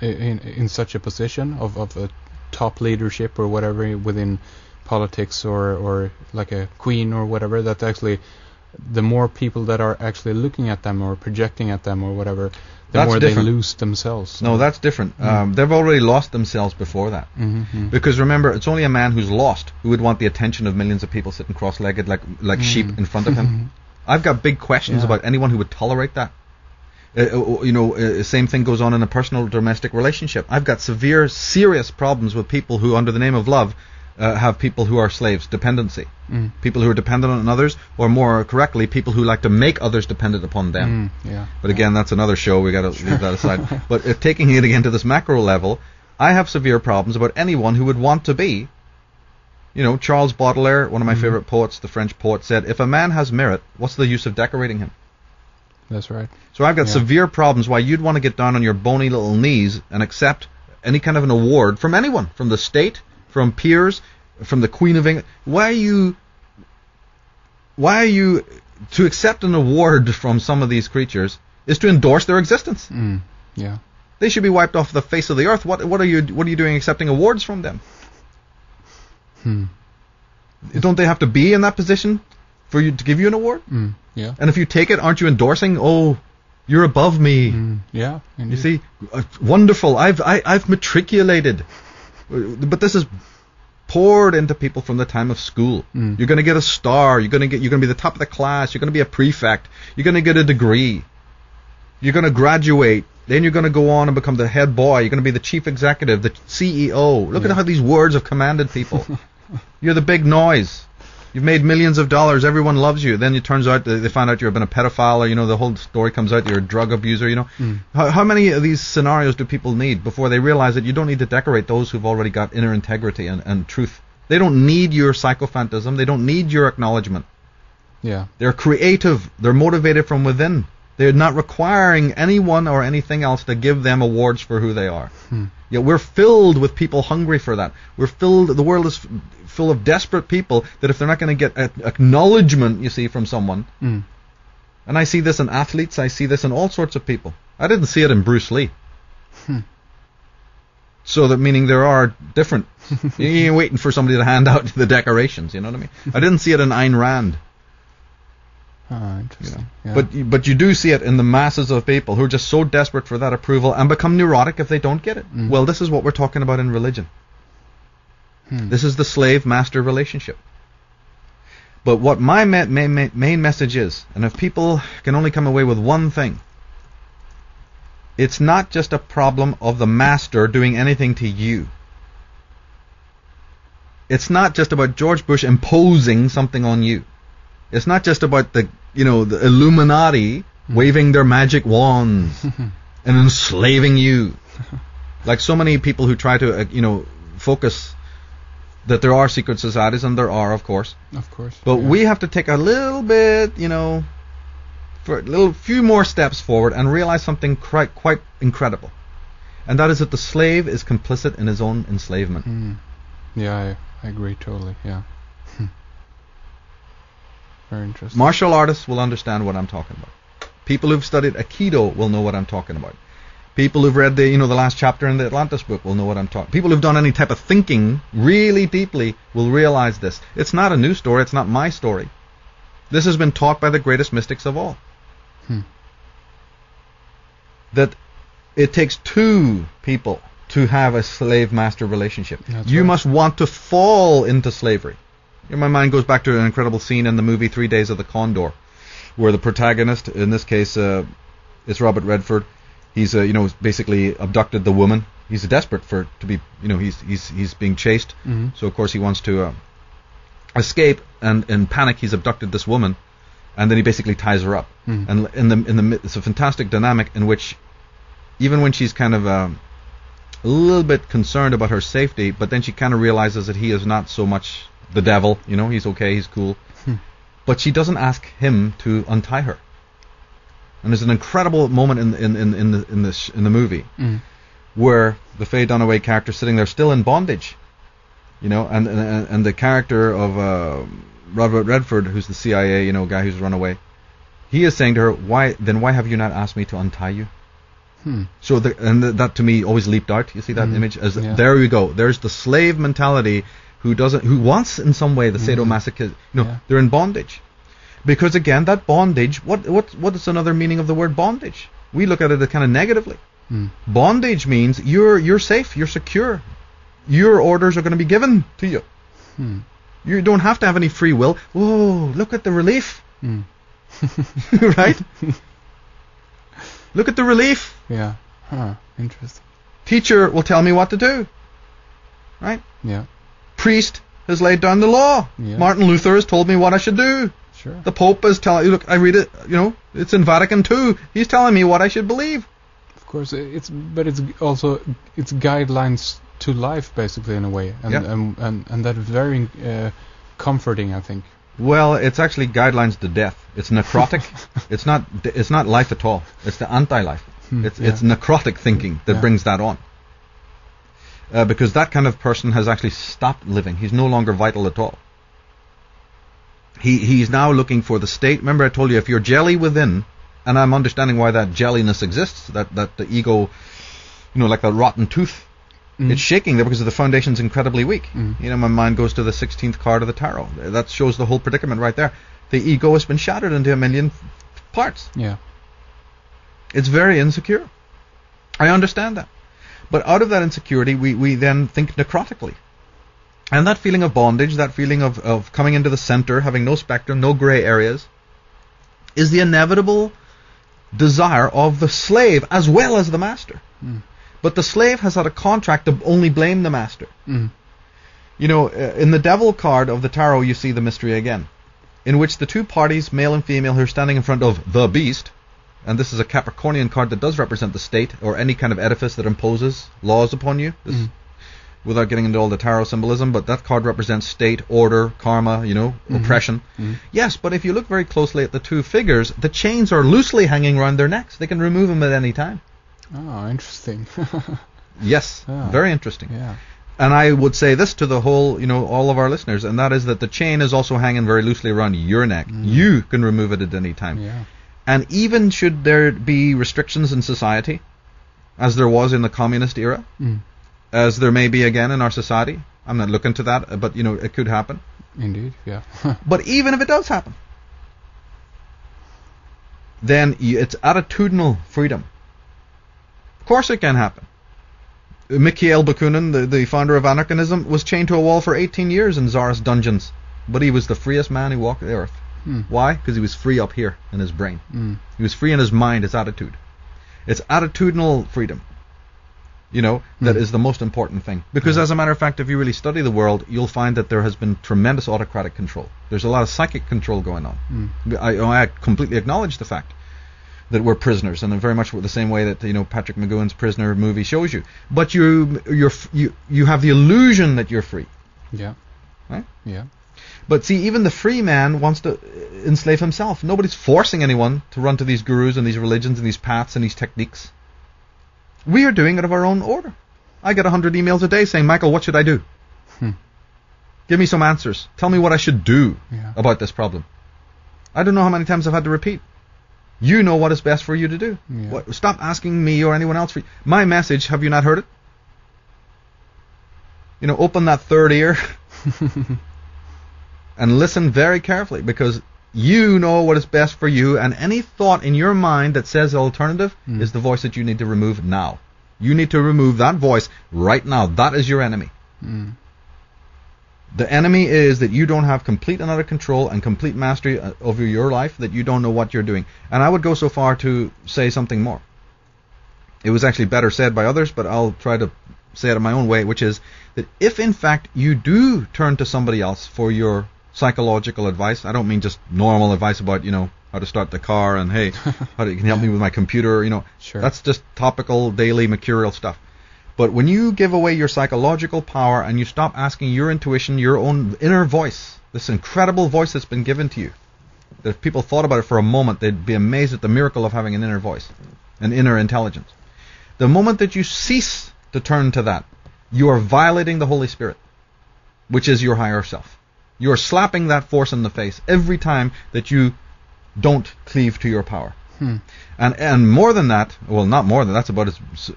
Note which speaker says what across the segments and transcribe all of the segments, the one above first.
Speaker 1: in such a position of a top leadership or whatever within politics or like a queen or whatever, that actually the more people that are actually looking at them or projecting at them or whatever, the more they lose themselves.
Speaker 2: No, that's different. They've already lost themselves before that. Because remember, it's only a man who's lost who would want the attention of millions of people sitting cross-legged like sheep in front of him. I've got big questions about anyone who would tolerate that. Same thing goes on in a personal domestic relationship. I've got severe, serious problems with people who, under the name of love, have people who are slaves, dependency. People who are dependent on others, or more correctly, people who like to make others dependent upon them. But again, that's another show. We got to leave that aside. But taking it again to this macro level, I have severe problems about anyone who would want to be. Charles Baudelaire, one of my favorite poets, the French poet, said, "If a man has merit, what's the use of decorating him?"
Speaker 1: That's right.
Speaker 2: So I've got severe problems why you'd want to get down on your bony little knees and accept any kind of an award from anyone, from the state, from peers, from the Queen of England. Why are you to accept an award from some of these creatures is to endorse their existence. They should be wiped off the face of the earth. What are you doing accepting awards from them? Don't they have to be in that position for you to give you an award? And if you take it, aren't you endorsing? Oh, you're above me.
Speaker 1: Indeed.
Speaker 2: You see, wonderful. I've matriculated, but this is poured into people from the time of school. You're going to get a star. You're going to be the top of the class. You're going to be a prefect. You're going to get a degree. You're going to graduate. Then you're going to go on and become the head boy. You're going to be the chief executive, the CEO. Look at how these words have commanded people. You're the big noise. You've made millions of dollars. Everyone loves you. Then it turns out they find out you've been a pedophile, or the whole story comes out you're a drug abuser. How many of these scenarios do people need before they realize that you don't need to decorate those who've already got inner integrity and truth? They don't need your psychophantasm. They don't need your acknowledgement. They're creative. They're motivated from within. They're not requiring anyone or anything else to give them awards for who they are. Yet we're filled with people hungry for that. The world is full of desperate people that if they're not going to get acknowledgement, you see, from someone. And I see this in athletes. I see this in all sorts of people. I didn't see it in Bruce Lee. So that meaning there are different. You're waiting for somebody to hand out the decorations. You know what I mean? I didn't see it in Ayn Rand.
Speaker 1: Interesting.
Speaker 2: But you do see it in the masses of people who are just so desperate for that approval and become neurotic if they don't get it. Well, this is what we're talking about in religion. This is the slave-master relationship. But what my main message is, and if people can only come away with one thing, it's not just a problem of the master doing anything to you. It's not just about George Bush imposing something on you. It's not just about the Illuminati waving their magic wands and enslaving you. Like so many people who try to, focus that there are secret societies, and there are, of course. But we have to take a little bit, for a few more steps forward and realize something quite incredible. And that is that the slave is complicit in his own enslavement.
Speaker 1: I agree totally, Very interesting.
Speaker 2: Martial artists will understand what I'm talking about. People who've studied Aikido will know what I'm talking about. People who've read the last chapter in the Atlantis book will know what I'm talking. People who've done any type of thinking really deeply will realize this. It's not a new story. It's not my story. This has been taught by the greatest mystics of all. That it takes two people to have a slave-master relationship. You must want to fall into slavery. My mind goes back to an incredible scene in the movie 3 Days of the Condor, where the protagonist, in this case, is Robert Redford. He's, basically abducted the woman. He's desperate to be, he's being chased. So of course he wants to escape, and in panic he's abducted this woman, and then he basically ties her up. And it's a fantastic dynamic in which, even when she's kind of a little bit concerned about her safety, but then she kind of realizes that he is not so much the devil, he's okay, he's cool. But she doesn't ask him to untie her. And there's an incredible moment in the movie where the Faye Dunaway character is sitting there still in bondage, and the character of Robert Redford, who's the CIA, guy who's run away, he is saying to her, why have you not asked me to untie you? So that to me always leaped out. You see that image? As there we go. There's the slave mentality who wants in some way the sadomasochism. They're in bondage. Because again, that bondage, what is another meaning of the word bondage? We look at it kind of negatively. Bondage means you're safe, you're secure. Your orders are going to be given to you. You don't have to have any free will. Whoa, look at the relief. Right? Look at the relief.
Speaker 1: Yeah. Interesting.
Speaker 2: Teacher will tell me what to do. Right?
Speaker 1: Yeah.
Speaker 2: Priest has laid down the law.
Speaker 1: Yeah.
Speaker 2: Martin Luther has told me what I should do.
Speaker 1: Sure.
Speaker 2: The Pope is telling, look, I read it, it's in Vatican II. He's telling me what I should believe.
Speaker 1: Of course, it's also guidelines to life, basically, in a way, and that is very comforting, I think.
Speaker 2: Well, it's actually guidelines to death. It's necrotic. It's not life at all. It's the anti-life. It's necrotic thinking that brings that on. Because that kind of person has actually stopped living. He's no longer vital at all. He's now looking for the state. Remember I told you, if you're jelly within, and I'm understanding why that jelliness exists, that the ego, like a rotten tooth, it's shaking there because the foundation's incredibly weak. My mind goes to the 16th card of the tarot. That shows the whole predicament right there. The ego has been shattered into a million parts.
Speaker 1: Yeah.
Speaker 2: It's very insecure. I understand that. But out of that insecurity, we then think necrotically. And that feeling of bondage, that feeling of coming into the center, having no spectrum, no gray areas, is the inevitable desire of the slave as well as the master. But the slave has had a contract to only blame the master. In the devil card of the tarot, you see the mystery again, in which the two parties, male and female, who are standing in front of the beast, and this is a Capricornian card that does represent the state or any kind of edifice that imposes laws upon you. Without getting into all the tarot symbolism, but that card represents state, order, karma, oppression. Yes, but if you look very closely at the two figures, the chains are loosely hanging around their necks. They can remove them at any time.
Speaker 1: Oh, interesting.
Speaker 2: Yes, very interesting.
Speaker 1: Yeah.
Speaker 2: And I would say this to the whole, all of our listeners, and that is that the chain is also hanging very loosely around your neck. You can remove it at any time.
Speaker 1: Yeah.
Speaker 2: And even should there be restrictions in society, as there was in the communist era, as there may be again in our society. I'm not looking to that, but it could happen.
Speaker 1: Indeed, yeah.
Speaker 2: But even if it does happen, then it's attitudinal freedom. Of course it can happen. Mikhail Bakunin, the founder of anarchism, was chained to a wall for 18 years in Tsarist dungeons, but he was the freest man who walked the earth. Why? Because he was free up here in his brain. He was free in his mind, his attitude. It's attitudinal freedom. That is the most important thing. Because as a matter of fact, if you really study the world, you'll find that there has been tremendous autocratic control. There's a lot of psychic control going on. I completely acknowledge the fact that we're prisoners, and in very much the same way that Patrick McGowan's Prisoner movie shows you. But you have the illusion that you're free.
Speaker 1: Yeah.
Speaker 2: Right?
Speaker 1: Yeah.
Speaker 2: But see, even the free man wants to enslave himself. Nobody's forcing anyone to run to these gurus and these religions and these paths and these techniques. We are doing it of our own order. I get 100 emails a day saying, Michael, what should I do? Give me some answers. Tell me what I should do about this problem. I don't know how many times I've had to repeat. You know what is best for you to do.
Speaker 1: Yeah.
Speaker 2: Stop asking me or anyone else. My message, have you not heard it? Open that third ear and listen very carefully, because you know what is best for you, and any thought in your mind that says alternative is the voice that you need to remove now. You need to remove that voice right now. That is your enemy. The enemy is that you don't have complete and utter control and complete mastery over your life, that you don't know what you're doing. And I would go so far to say something more. It was actually better said by others, but I'll try to say it in my own way, which is that if in fact you do turn to somebody else for your psychological advice, I don't mean just normal advice about, how to start the car and, hey, can you help me with my computer,
Speaker 1: Sure.
Speaker 2: That's just topical, daily, mercurial stuff. But when you give away your psychological power and you stop asking your intuition, your own inner voice, this incredible voice that's been given to you, that if people thought about it for a moment, they'd be amazed at the miracle of having an inner voice, an inner intelligence. The moment that you cease to turn to that, you are violating the Holy Spirit, which is your higher self. You are slapping that force in the face every time that you don't cleave to your power. And more than that, well, not more than that's about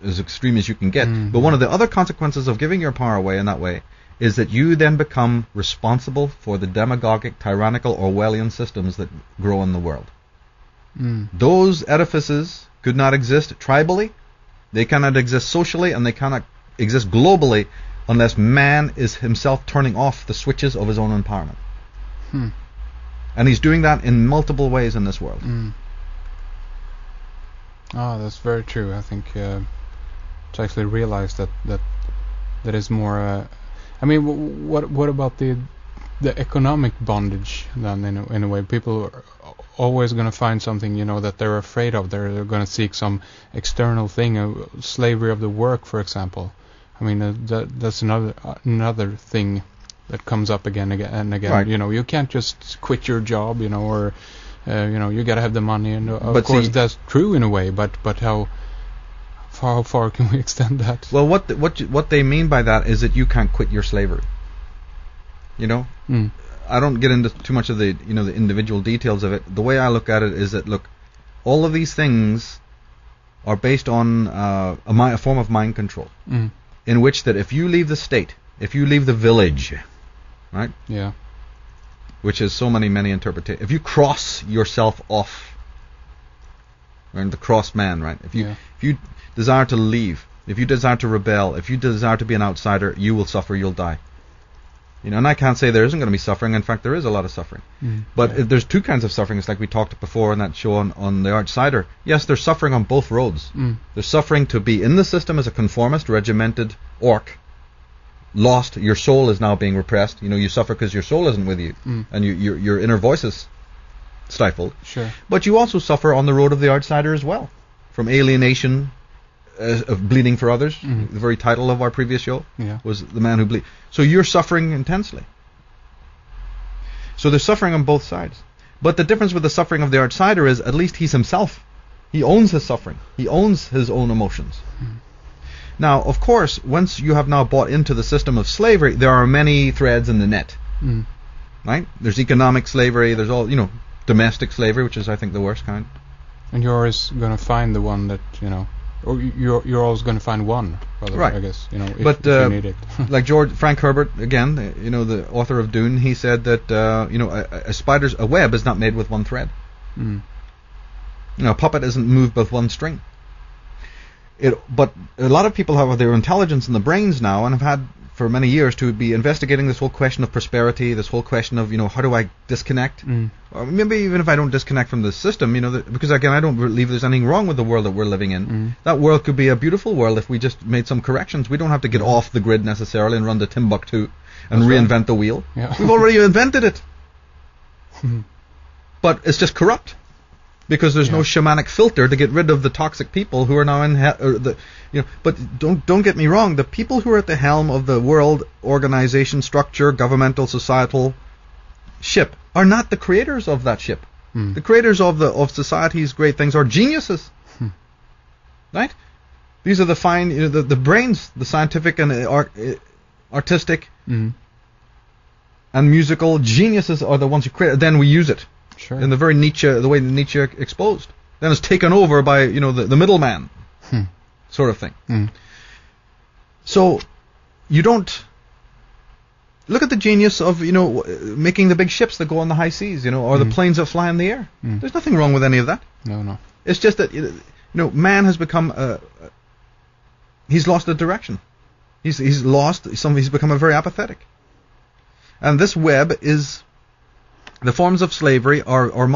Speaker 2: as extreme as you can get.
Speaker 1: Mm-hmm.
Speaker 2: But one of the other consequences of giving your power away in that way is that you then become responsible for the demagogic, tyrannical, Orwellian systems that grow in the world. Those edifices could not exist tribally, they cannot exist socially, and they cannot exist globally unless man is himself turning off the switches of his own empowerment. And he's doing that in multiple ways in this world.
Speaker 1: That's very true. I think to actually realize that is more. I mean, what about the economic bondage then? In a way, people are always going to find something that they're afraid of. They're going to seek some external thing, slavery of the work, for example. I mean, that's another thing that comes up again and again.
Speaker 2: Right.
Speaker 1: You can't just quit your job, or you got to have the money, and of course that's true in a way. But how far can we extend that?
Speaker 2: Well, what they mean by that is that you can't quit your slavery. I don't get into too much of the the individual details of it. The way I look at it is that all of these things are based on a form of mind control, in which that if you leave the state, if you leave the village, right?
Speaker 1: Yeah.
Speaker 2: Which is so many interpretations. If you cross yourself off, right, the cross man, right? If you desire to leave, if you desire to rebel, if you desire to be an outsider, you will suffer, you'll die. And I can't say there isn't going to be suffering. In fact, there is a lot of suffering. But there's two kinds of suffering. It's like we talked before in that show on the outsider. Yes, there's suffering on both roads. There's suffering to be in the system as a conformist, regimented orc. Lost, your soul is now being repressed. You suffer because your soul isn't with you, and your inner voice is stifled.
Speaker 1: Sure.
Speaker 2: But you also suffer on the road of the outsider as well, from alienation, of bleeding for others. The very title of our previous show was The Man Who Bleeds. So you're suffering intensely. So there's suffering on both sides. But the difference with the suffering of the outsider is at least he's himself. He owns his suffering. He owns his own emotions. Now, of course, once you have now bought into the system of slavery, there are many threads in the net. Right? There's economic slavery, there's all, domestic slavery, which is, I think, the worst kind.
Speaker 1: And you're always going to find the one that, or you're always going to find one,
Speaker 2: right?
Speaker 1: I guess, if you need it.
Speaker 2: Like Frank Herbert, again, the author of Dune, he said that, a web is not made with one thread. A puppet isn't moved with one string. But a lot of people have their intelligence in the brains now, and have had for many years to be investigating this whole question of prosperity, this whole question of how do I disconnect, or maybe even if I don't disconnect from the system, because again I don't believe there's anything wrong with the world that we're living in. That world could be a beautiful world if we just made some corrections. We don't have to get off the grid necessarily and run to Timbuktu and reinvent the wheel.
Speaker 1: Yeah.
Speaker 2: We've already invented it, but it's just corrupt. Because there's no shamanic filter to get rid of the toxic people who are now in But don't get me wrong. The people who are at the helm of the world organization, structure, governmental, societal ship are not the creators of that ship. The creators of society's great things are geniuses, right? These are the fine, the brains, the scientific and artistic and musical geniuses are the ones who create it. Then we use it.
Speaker 1: Sure.
Speaker 2: In the very the way Nietzsche exposed. Then it's taken over by, the middleman sort of thing. So you don't look at the genius of, making the big ships that go on the high seas, or the planes that fly in the air. There's nothing wrong with any of that.
Speaker 1: No.
Speaker 2: It's just that, man has become, he's lost the direction. He's become very apathetic. And this web is... The forms of slavery are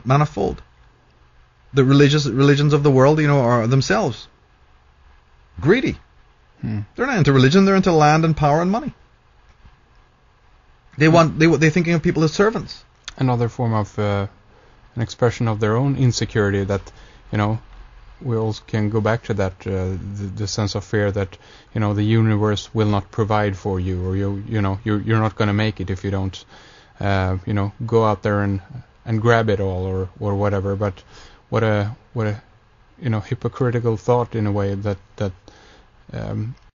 Speaker 2: manifold. The religions of the world, are themselves greedy. They're not into religion; they're into land and power and money. They're thinking of people as servants.
Speaker 1: Another form of an expression of their own insecurity that we also can go back to that the sense of fear that the universe will not provide for you, or you're not going to make it if you don't. Go out there and grab it all or whatever. But what a hypocritical thought in a way that